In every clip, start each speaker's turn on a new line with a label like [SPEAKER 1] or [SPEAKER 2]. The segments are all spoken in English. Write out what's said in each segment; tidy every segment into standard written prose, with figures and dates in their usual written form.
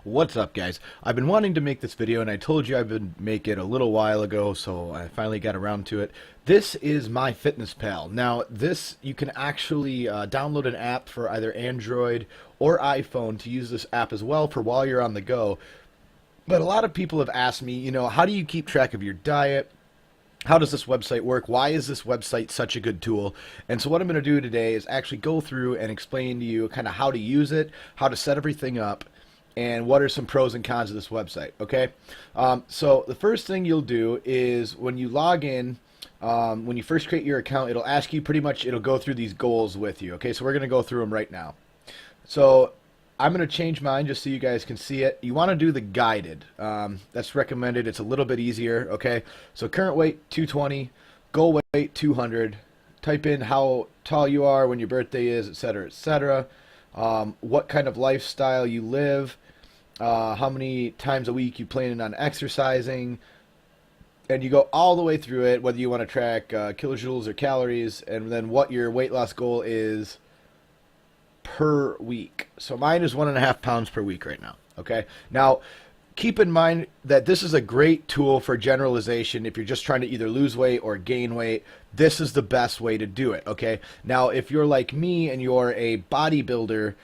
[SPEAKER 1] What's up, guys? I've been wanting to make this video, and I told you I would make it a little while ago, so I finally got around to it. This is MyFitnessPal. Now, this, you can actually download an app for either Android or iPhone to use this app as well for while you're on the go. But a lot of people have asked me, how do you keep track of your diet? How does this website work? Why is this website such a good tool? And so what I'm going to do today is actually go through and explain to you kind of how to use it, how to set everything up, and what are some pros and cons of this website, okay? So the first thing you'll do is when you log in, when you first create your account, it'll ask you it'll go through these goals with you, okay? So we're going to go through them right now. So I'm going to change mine just so you guys can see it. You want to do the guided. That's recommended. It's a little bit easier, okay? So current weight, 220. Goal weight, 200. Type in how tall you are, when your birthday is, etc., etc. What kind of lifestyle you live, how many times a week you planning on exercising, and you go all the way through it, whether you want to track kilojoules or calories, and then what your weight loss goal is per week. So mine is 1.5 pounds per week right now. Okay. Now, keep in mind that this is a great tool for generalization. If you're just trying to either lose weight or gain weight, this is the best way to do it. Okay. Now, if you're like me and you're a bodybuilder,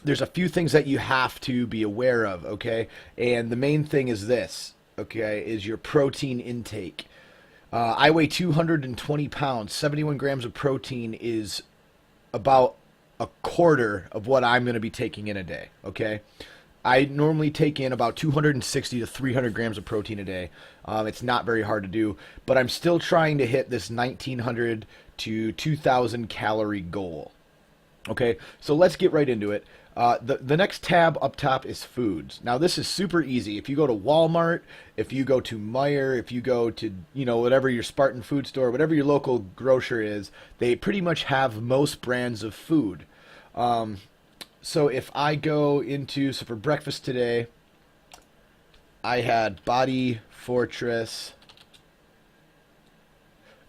[SPEAKER 1] there's a few things that you have to be aware of. Okay. And the main thing is this, okay, is your protein intake. I weigh 220 pounds. 71 grams of protein is about a quarter of what I'm going to be taking in a day, okay? I normally take in about 260 to 300 grams of protein a day. It's not very hard to do, but I'm still trying to hit this 1,900 to 2,000 calorie goal. Okay, so let's get right into it. The next tab up top is foods. Now this is super easy. If you go to Walmart, if you go to Meijer, if you go to, whatever your Spartan food store, whatever your local grocer is, they pretty much have most brands of food. So if I go into, so for breakfast today, I had Body Fortress.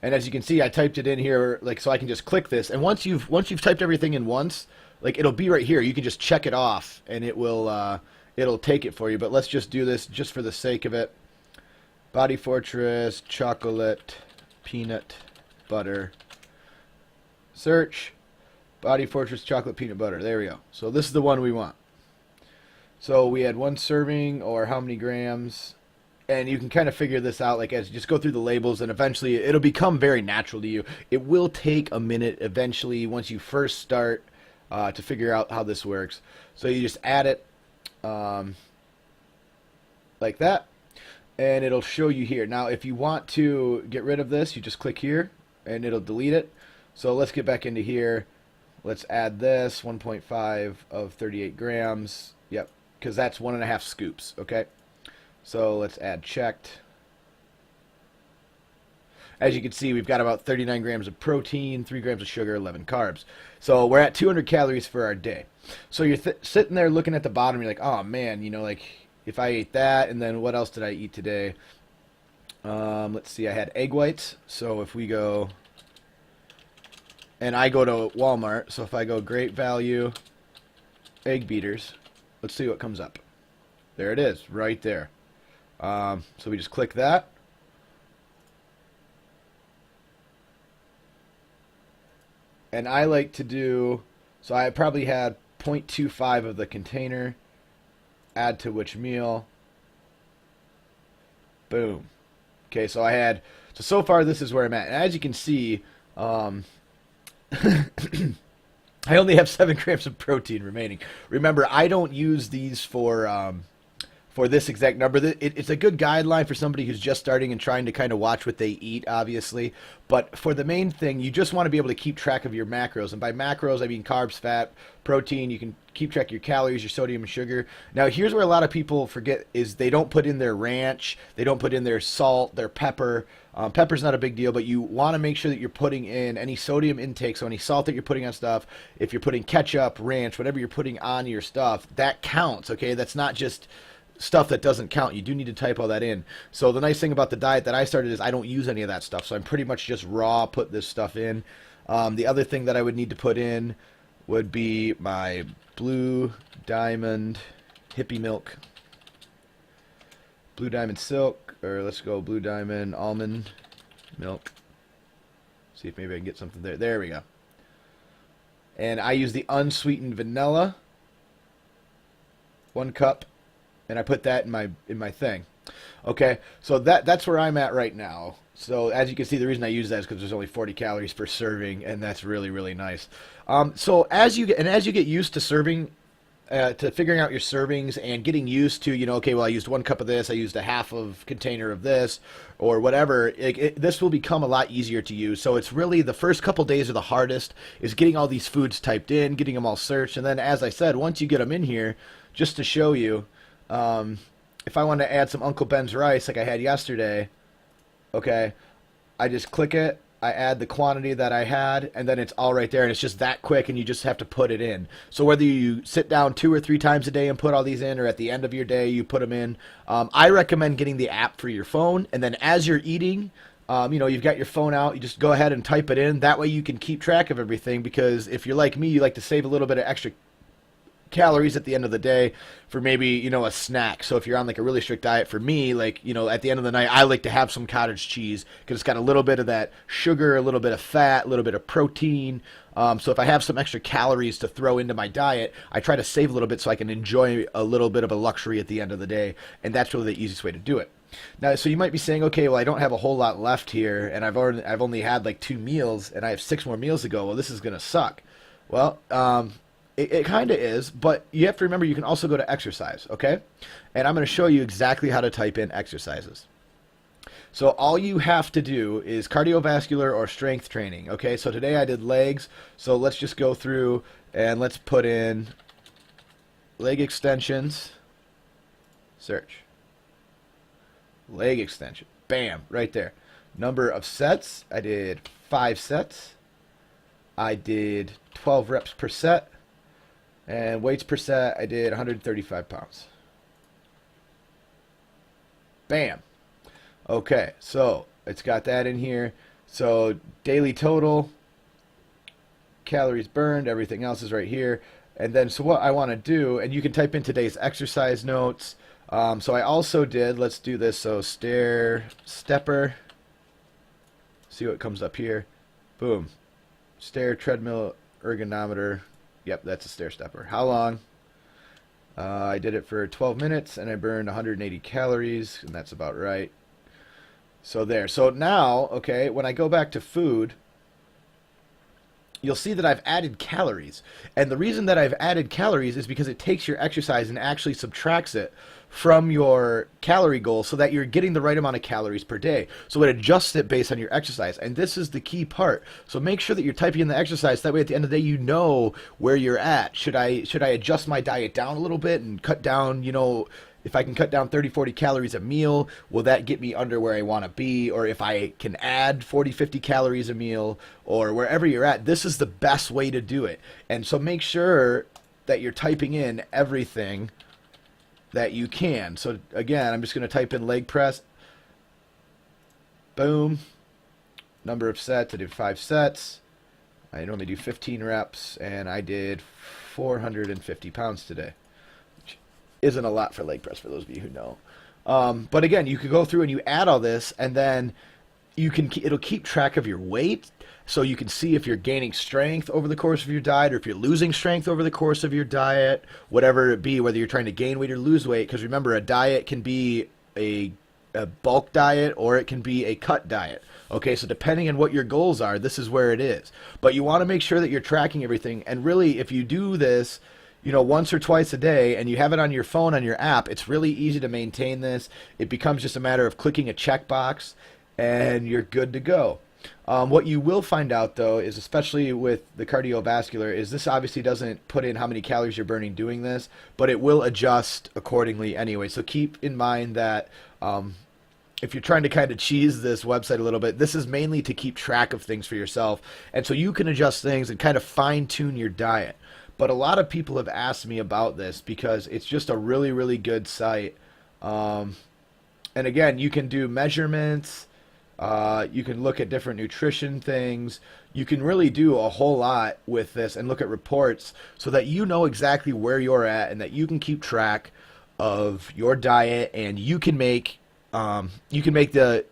[SPEAKER 1] And as you can see, I typed it in here, so I can just click this. And once you've typed everything in once, it'll be right here. You can just check it off, and it'll take it for you. But let's just do this just for the sake of it. Body Fortress, chocolate, peanut butter. Search. Body Fortress, chocolate, peanut butter. There we go. So this is the one we want. So we had 1 serving, or how many grams. And you can kind of figure this out, as you just go through the labels, and eventually it'll become very natural to you. It will take a minute eventually once you first start to figure out how this works. So you just add it like that, and it'll show you here. Now, if you want to get rid of this, you just click here, and it'll delete it. So let's get back into here. Let's add this, 1.5 of 38 grams. Yep, because that's 1.5 scoops, okay? So let's add checked. As you can see, we've got about 39 grams of protein, 3 grams of sugar, 11 carbs. So we're at 200 calories for our day. So you're sitting there looking at the bottom, you're like, oh man, if I ate that, and then what else did I eat today? Let's see, I had egg whites. So if we go, and I go to Walmart, so if I go great value, egg beaters, let's see what comes up. There it is, right there. So we just click that. And I like to do, so I probably had 0.25 of the container, add to which meal, boom. Okay, so far this is where I'm at. And as you can see, I only have 7 grams of protein remaining. Remember, I don't use these for this exact number. It's a good guideline for somebody who's just starting and trying to kind of watch what they eat, obviously. But for the main thing, you just want to be able to keep track of your macros. And by macros, I mean carbs, fat, protein. You can keep track of your calories, your sodium, and sugar. Now, here's where a lot of people forget is they don't put in their ranch. They don't put in their salt, their pepper. Pepper's not a big deal, but you want to make sure that you're putting in any sodium intake, so any salt that you're putting on stuff. If you're putting ketchup, ranch, whatever you're putting on your stuff, that counts, okay? That's not just stuff that doesn't count. You do need to type all that in. So the nice thing about the diet that I started is I don't use any of that stuff. So I'm pretty much just raw put this stuff in. The other thing that I would need to put in would be my Blue Diamond hippie milk, blue diamond silk, or let's go blue diamond almond milk. See if maybe I can get something there. There we go. And I use the unsweetened vanilla, 1 cup, and I put that in my thing. Okay, so that's where I'm at right now. So as you can see, the reason I use that is because there's only 40 calories per serving, and that's really, really nice. So as you get used to serving, to figuring out your servings and getting used to, okay, well, I used 1 cup of this, I used a half of container of this, or whatever, this will become a lot easier to use. So it's really the first couple days are the hardest, is getting all these foods typed in, getting them all searched, and then, as I said, once you get them in here, just to show you, if I want to add some Uncle Ben's rice like I had yesterday, okay, I just click it, I add the quantity that I had, and then it's all right there, and it's just that quick, and you just have to put it in. So whether you sit down 2 or 3 times a day and put all these in, or at the end of your day you put them in, I recommend getting the app for your phone, and then as you're eating, you've got your phone out, you just go ahead and type it in. That way you can keep track of everything, because if you're like me, you like to save a little bit of extra calories at the end of the day for maybe, a snack. So if you're on like a really strict diet, for me, like, at the end of the night, I like to have some cottage cheese because it's got a little bit of that sugar, a little bit of fat, a little bit of protein. So if I have some extra calories to throw into my diet, I try to save a little bit so I can enjoy a little bit of a luxury at the end of the day. And that's really the easiest way to do it. Now, so you might be saying, okay, well, I don't have a whole lot left here, and I've only had like 2 meals, and I have 6 more meals to go. Well, this is going to suck. Well, it kind of is, but you have to remember you can also go to exercise, okay? And I'm going to show you exactly how to type in exercises. So all you have to do is cardiovascular or strength training, okay? So today I did legs, so let's just go through and let's put in leg extensions, search. Leg extension, bam, right there. Number of sets, I did 5 sets. I did 12 reps per set. And weights per set, I did 135 pounds. Bam. Okay, so it's got that in here. So daily total, calories burned, everything else is right here. And then, so what I want to do, and you can type in today's exercise notes. So I also did, let's do this, so stepper. See what comes up here. Boom. Stair, treadmill, ergonometer. Yep, that's a stair stepper. How long? I did it for 12 minutes, and I burned 180 calories, and that's about right. So there. So now, okay, when I go back to food, you'll see that I've added calories. And the reason that I've added calories is because it takes your exercise and actually subtracts it from your calorie goal so that you're getting the right amount of calories per day. So it adjusts it based on your exercise. And this is the key part. So make sure that you're typing in the exercise. That way at the end of the day, you know where you're at. Should I adjust my diet down a little bit and cut down, if I can cut down 30, 40 calories a meal, will that get me under where I want to be? Or if I can add 40, 50 calories a meal, or wherever you're at, this is the best way to do it. And so make sure that you're typing in everything that you can. So again, I'm just going to type in leg press. Boom. Number of sets, I did 5 sets. I normally do 15 reps, and I did 450 pounds today. Isn't a lot for leg press for those of you who know. But again, you could go through and you add all this, and then it'll keep track of your weight, so you can see if you're gaining strength over the course of your diet, or if you're losing strength over the course of your diet, whatever it be, whether you're trying to gain weight or lose weight. Because remember, a diet can be a bulk diet, or it can be a cut diet. Okay, so depending on what your goals are, this is where it is. But you want to make sure that you're tracking everything. And really, if you do this, once or twice a day, and you have it on your phone, on your app, it's really easy to maintain this. It becomes just a matter of clicking a checkbox, and you're good to go. What you will find out, though, is especially with the cardiovascular, is this obviously doesn't put in how many calories you're burning doing this, but it will adjust accordingly anyway. So keep in mind that if you're trying to kind of cheese this website a little bit, this is mainly to keep track of things for yourself. And so you can adjust things and kind of fine-tune your diet. But a lot of people have asked me about this because it's just a really, really good site. And again, you can do measurements. You can look at different nutrition things. You can really do a whole lot with this and look at reports so that you know exactly where you're at and that you can keep track of your diet, and you can make the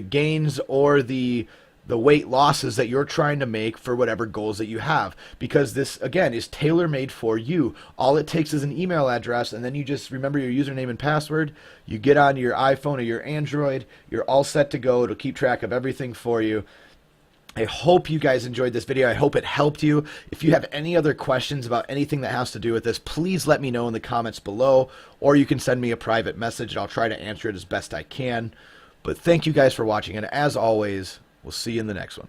[SPEAKER 1] gains or the weight losses that you're trying to make for whatever goals that you have, because this again is tailor made for you. All it takes is an email address, and then you just remember your username and password. You get on your iPhone or your Android, you're all set to go. It'll keep track of everything for you. I hope you guys enjoyed this video. I hope it helped you. If you have any other questions about anything that has to do with this, please let me know in the comments below, or you can send me a private message and I'll try to answer it as best I can. But thank you guys for watching, and as always, we'll see you in the next one.